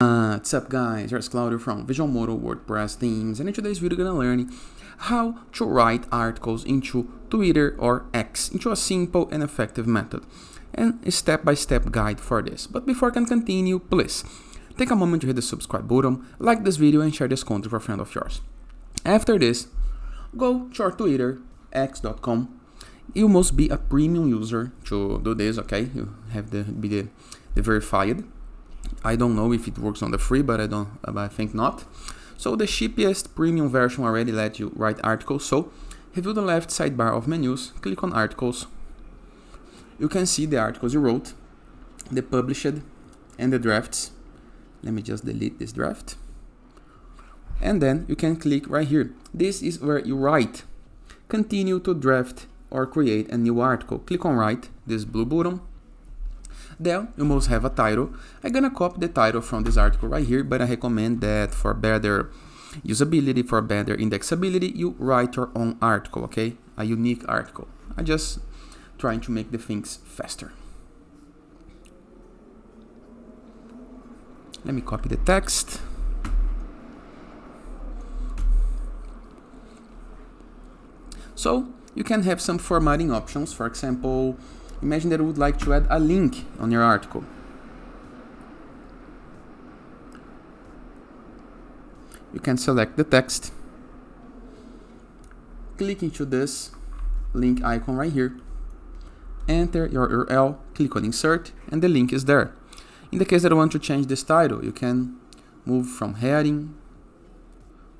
What's up guys, here's Claudio from Visualmodo WordPress themes, and in today's video we're gonna learn how to write articles into Twitter or X into a simple and effective method, and a step-by-step guide for this. But before I can continue, please take a moment to hit the subscribe button, like this video and share this content with a friend of yours. After this, go to our Twitter, x.com. You must be a premium user to do this, okay? You have to be the verified. I don't know if it works on the free, but I think not. So the cheapest premium version already lets you write articles. So review the left sidebar of menus, click on articles. You can see the articles you wrote, the published, and the drafts. Let me just delete this draft. And then you can click right here. This is where you write. Continue to draft or create a new article. Click on write, this blue button. Then you must have a title. I'm gonna copy the title from this article right here, but I recommend that for better usability, for better indexability, you write your own article, okay? A unique article. I just trying to make the things faster. Let me copy the text. So you can have some formatting options. For example, imagine that you would like to add a link on your article. You can select the text, click into this link icon right here, enter your URL, click on insert, and the link is there. In the case that you want to change this title, you can move from heading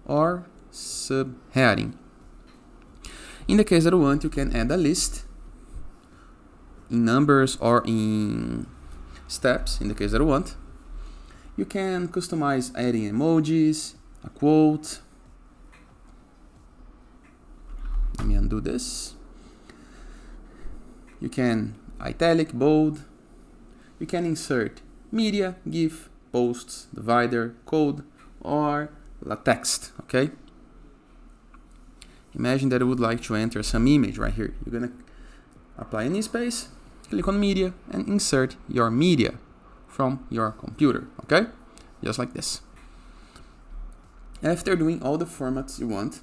or subheading. In the case that you want, you can add a list in numbers or in steps, in the case that you want. You can customize adding emojis, a quote. Let me undo this. You can italic, bold. You can insert media, GIF, posts, divider, code, or text, okay? Imagine that you would like to enter some image right here. You're gonna apply any space, click on media, and insert your media from your computer, okay? Just like this. After doing all the formats you want,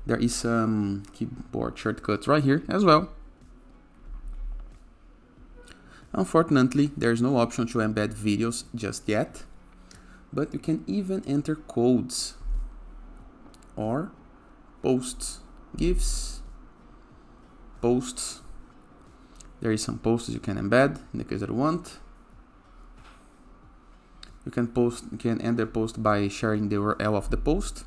there is some keyboard shortcuts right here as well. Unfortunately, there's no option to embed videos just yet, but you can even enter codes or posts, GIFs, posts. There is some posts you can embed in the case that you want. You can end the post by sharing the URL of the post.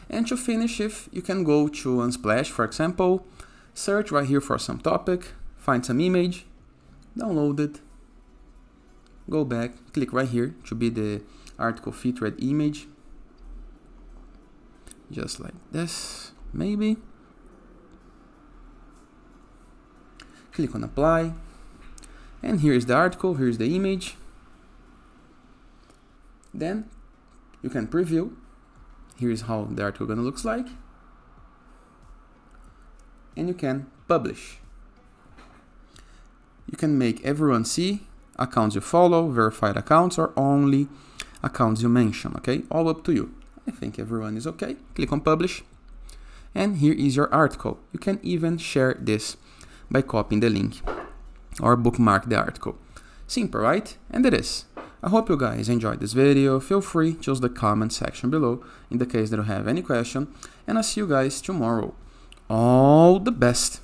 And to finish, if you can go to Unsplash, for example, search right here for some topic, find some image, download it, go back, click right here to be the article featured image, just like this, maybe. Click on apply, and here is the article, here is the image. Then you can preview. Here is how the article gonna looks like, and you can publish. You can make everyone see accounts you follow, verified accounts, or only accounts you mention, okay? All up to you. I think everyone is okay. Click on publish, and here is your article. You can even share this by copying the link or bookmark the article. Simple, right? And it is. I hope you guys enjoyed this video. Feel free to use the comment section below in the case that you have any question, and I'll see you guys tomorrow. All the best!